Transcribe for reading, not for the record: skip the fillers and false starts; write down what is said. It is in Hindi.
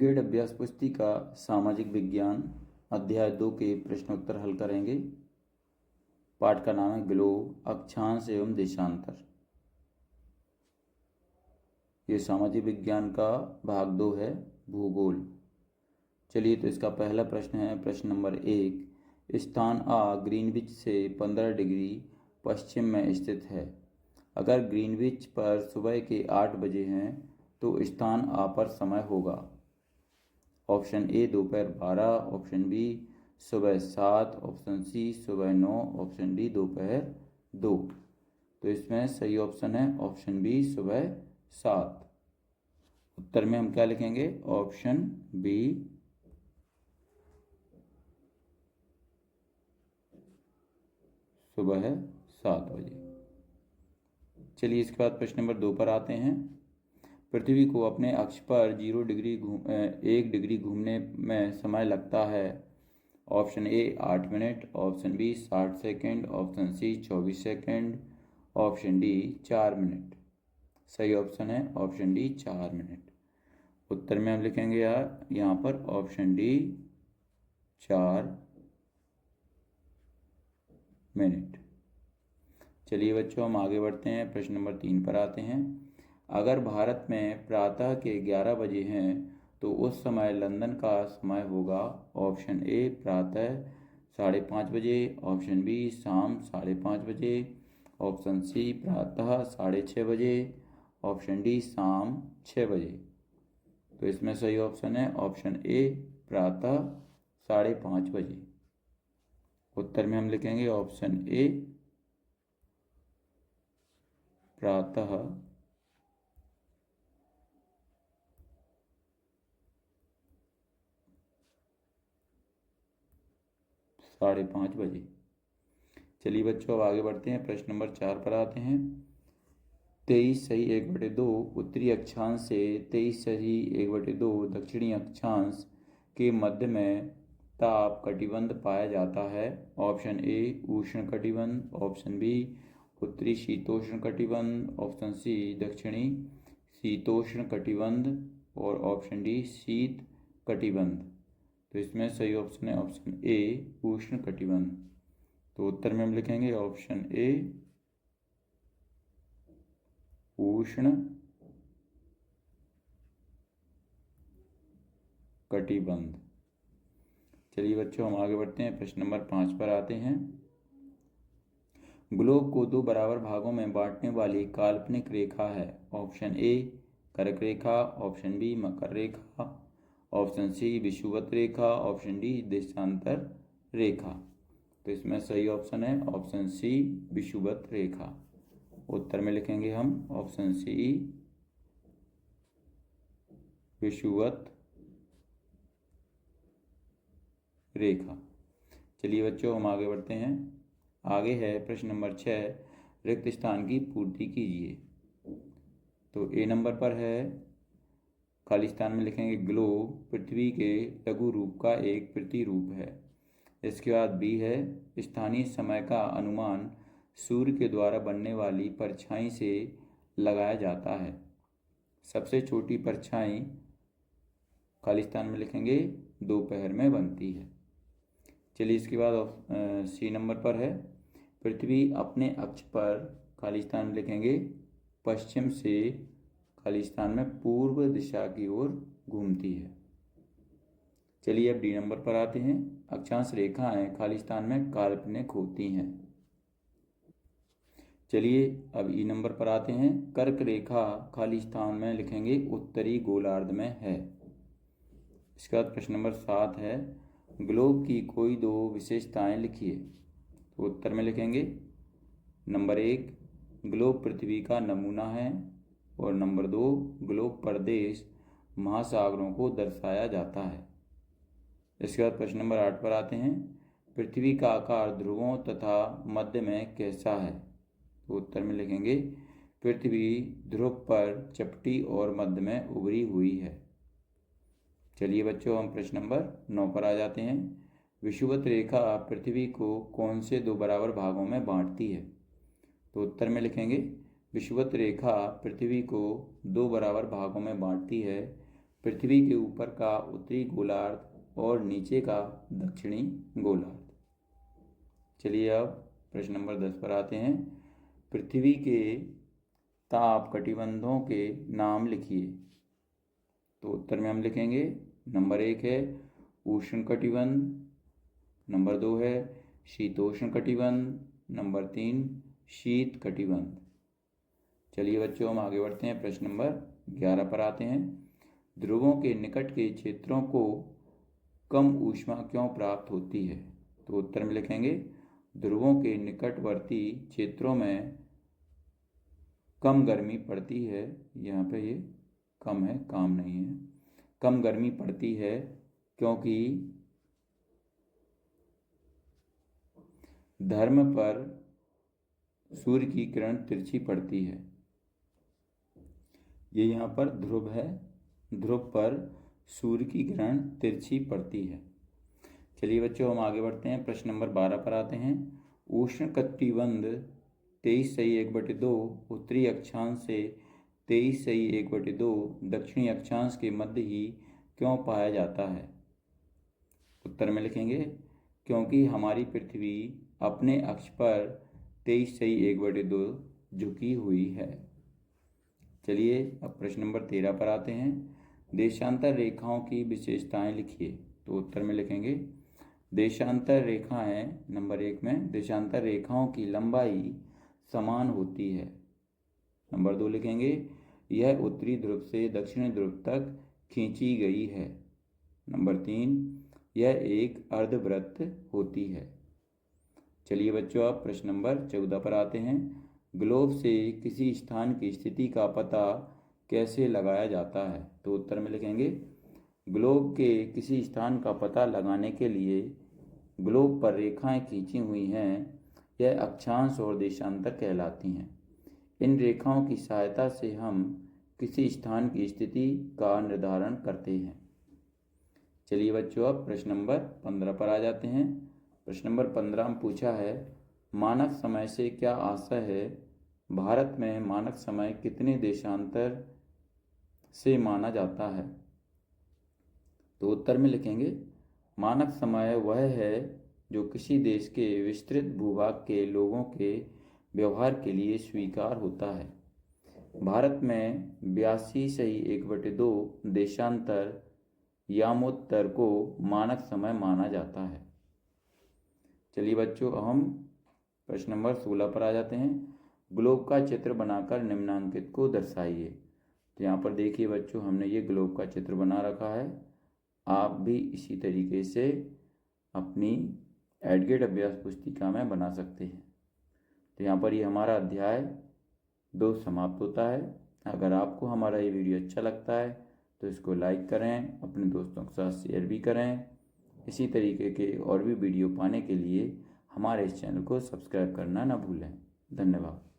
ग्रेड अभ्यास पुस्तिका सामाजिक विज्ञान अध्याय 2 के प्रश्नोत्तर हल करेंगे। पाठ का नाम है ग्लोब, अक्षांश एवं देशांतर। ये सामाजिक विज्ञान का भाग 2 है, भूगोल। चलिए, तो इसका पहला प्रश्न है, प्रश्न नंबर 1। स्थान आ ग्रीनविच से 15 डिग्री पश्चिम में स्थित है। अगर ग्रीनविच पर सुबह के 8 बजे हैं तो स्थान आ पर समय होगा। ऑप्शन ए दोपहर 12, ऑप्शन बी सुबह 7, ऑप्शन सी सुबह 9, ऑप्शन डी दोपहर 2। तो इसमें सही ऑप्शन है ऑप्शन बी सुबह 7। उत्तर में हम क्या लिखेंगे? ऑप्शन बी सुबह 7 बजे। चलिए, इसके बाद प्रश्न नंबर 2 पर आते हैं। पृथ्वी को अपने अक्ष पर 1 डिग्री घूमने में समय लगता है। Option A 8 minute, option B 60 second, option C 24 second, option D 4 minute. सही ऑप्शन है ऑप्शन डी 4 मिनट। उत्तर में हम लिखेंगे यहाँ पर ऑप्शन डी 4 मिनट। चलिए बच्चों, हम आगे बढ़ते हैं, प्रश्न नंबर 3 पर आते हैं। अगर भारत में प्रातः के 11 बजे हैं तो उस समय लंदन का समय होगा। ऑप्शन ए प्रातः 5:30 बजे, ऑप्शन बी शाम 5:30 बजे, ऑप्शन सी प्रातः 6:30 बजे, ऑप्शन डी शाम 6 बजे। तो इसमें सही ऑप्शन है ऑप्शन ए प्रातः 5:30 बजे। उत्तर में हम लिखेंगे ऑप्शन ए प्रातः 5:30 बजे। चलिए बच्चों, अब आगे बढ़ते हैं, प्रश्न नंबर 4 पर आते हैं। 23 सही 1/2 उत्तरी अक्षांश से 23 सही 1/2 दक्षिणी अक्षांश के मध्य में ताप कटिबंध पाया जाता है। ऑप्शन ए उष्ण कटिबंध, ऑप्शन बी उत्तरी शीतोष्ण कटिबंध, ऑप्शन सी दक्षिणी शीतोष्ण कटिबंध और ऑप्शन डी शीत कटिबंध। तो इसमें सही ऑप्शन है ऑप्शन ए उष्ण कटिबंध। तो उत्तर में हम लिखेंगे ऑप्शन ए उष्ण कटिबंध। चलिए बच्चों, हम आगे बढ़ते हैं, प्रश्न नंबर 5 पर आते हैं। ग्लोब को 2 बराबर भागों में बांटने वाली काल्पनिक रेखा है। ऑप्शन ए कर्क रेखा, ऑप्शन बी मकर रेखा, ऑप्शन सी विषुवत रेखा, ऑप्शन डी देशांतर रेखा। तो इसमें सही ऑप्शन है ऑप्शन सी विषुवत रेखा। उत्तर में लिखेंगे हम ऑप्शन सी विषुवत रेखा। चलिए बच्चों, हम आगे बढ़ते हैं। आगे है प्रश्न नंबर 6, रिक्त स्थान की पूर्ति कीजिए। तो ए नंबर पर है, खाली स्थान में लिखेंगे ग्लोब पृथ्वी के लघु रूप का एक प्रतिरूप है। इसके बाद बी है, स्थानीय समय का अनुमान सूर्य के द्वारा बनने वाली परछाई से लगाया जाता है। सबसे छोटी परछाई खाली स्थान में लिखेंगे दोपहर में बनती है। चलिए, इसके बाद सी नंबर पर है, पृथ्वी अपने अक्ष पर खाली स्थान में लिखेंगे पश्चिम से खाली स्थान में पूर्व दिशा की ओर घूमती है। चलिए, अब डी नंबर पर आते हैं। अक्षांश रेखाएं खाली स्थान में काल्पनिक होती हैं। चलिए, अब ई नंबर पर आते हैं। कर्क रेखा खाली स्थान में लिखेंगे उत्तरी गोलार्ध में है। इसके बाद प्रश्न नंबर 7 है, ग्लोब की कोई 2 विशेषताएं लिखिए। तो उत्तर में लिखेंगे नंबर 1 ग्लोब पृथ्वी का नमूना है और नंबर 2 ग्लोब प्रदेश महासागरों को दर्शाया जाता है। इसके बाद प्रश्न नंबर 8 पर आते हैं, पृथ्वी का आकार ध्रुवों तथा मध्य में कैसा है। तो उत्तर में लिखेंगे पृथ्वी ध्रुव पर चपटी और मध्य में उभरी हुई है। चलिए बच्चों, हम प्रश्न नंबर 9 पर आ जाते हैं। विषुवत रेखा पृथ्वी को कौन से 2 बराबर भागों में बांटती है। तो उत्तर में लिखेंगे विषुवत रेखा पृथ्वी को 2 बराबर भागों में बांटती है। पृथ्वी के ऊपर का उत्तरी गोलार्ध और नीचे का दक्षिणी गोलार्ध। चलिए अब प्रश्न नंबर 10 पर आते हैं। पृथ्वी के ताप कटिबंधों के नाम लिखिए। तो उत्तर में हम लिखेंगे नंबर 1 है उष्ण कटिबंध, नंबर 2 है शीतोष्ण कटिबंध, नंबर 3 शीत कटिबंध। चलिए बच्चों हम आगे बढ़ते हैं। प्रश्न नंबर 11 पर आते हैं। ध्रुवों के निकट के क्षेत्रों को कम ऊष्मा क्यों प्राप्त होती है? तो उत्तर में लिखेंगे ध्रुवों के निकटवर्ती क्षेत्रों में कम गर्मी पड़ती है। यहाँ पे ये कम है, काम नहीं है। कम गर्मी पड़ती है क्योंकि धर्म पर सूर्य की किरण तिरछी पड़ती है। ये यहाँ पर ध्रुव है, ध्रुव पर सूर्य की किरण तिरछी पड़ती है। चलिए बच्चों हम आगे बढ़ते हैं। प्रश्न नंबर 12 पर आते हैं। उष्ण कटिबंध 23/1/2 उत्तरी अक्षांश से 23/1/2 दक्षिणी अक्षांश के मध्य ही क्यों पाया जाता है? उत्तर में लिखेंगे क्योंकि हमारी पृथ्वी अपने अक्ष पर 23/1/2 झुकी हुई है। चलिए अब प्रश्न नंबर 13 पर आते हैं। देशांतर रेखाओं की विशेषताएं लिखिए। तो उत्तर में लिखेंगे देशांतर रेखाएं, नंबर 1 में देशांतर रेखाओं की लंबाई समान होती है। नंबर 2 लिखेंगे यह उत्तरी ध्रुव से दक्षिणी ध्रुव तक खींची गई है। नंबर 3 यह एक अर्धवृत्त होती है। चलिए बच्चों आप प्रश्न नंबर 14 पर आते हैं। ग्लोब से किसी स्थान की स्थिति का पता कैसे लगाया जाता है? तो उत्तर में लिखेंगे ग्लोब के किसी स्थान का पता लगाने के लिए ग्लोब पर रेखाएं खींची हुई हैं, यह अक्षांश और देशांतर कहलाती हैं। इन रेखाओं की सहायता से हम किसी स्थान की स्थिति का निर्धारण करते हैं। चलिए बच्चों अब प्रश्न नंबर 15 पर आ जाते हैं। प्रश्न नंबर 15 में पूछा है मानक समय से क्या आशय है? भारत में मानक समय कितने देशांतर से माना जाता है? तो उत्तर में लिखेंगे मानक समय वह है जो किसी देश के विस्तृत भूभाग के लोगों के व्यवहार के लिए स्वीकार होता है। भारत में 82/1/2 देशांतर यामोत्तर को मानक समय माना जाता है। चलिए बच्चों हम प्रश्न नंबर 16 पर आ जाते हैं। ग्लोब का चित्र बनाकर निम्नांकित को दर्शाइए। तो यहाँ पर देखिए बच्चों हमने ये ग्लोब का चित्र बना रखा है। आप भी इसी तरीके से अपनी एडगेट अभ्यास पुस्तिका में बना सकते हैं। तो यहाँ पर ये हमारा अध्याय 2 समाप्त होता है। अगर आपको हमारा ये वीडियो अच्छा लगता है तो इसको लाइक करें, अपने दोस्तों के साथ शेयर भी करें। इसी तरीके के और भी वीडियो पाने के लिए हमारे इस चैनल को सब्सक्राइब करना ना भूलें। धन्यवाद।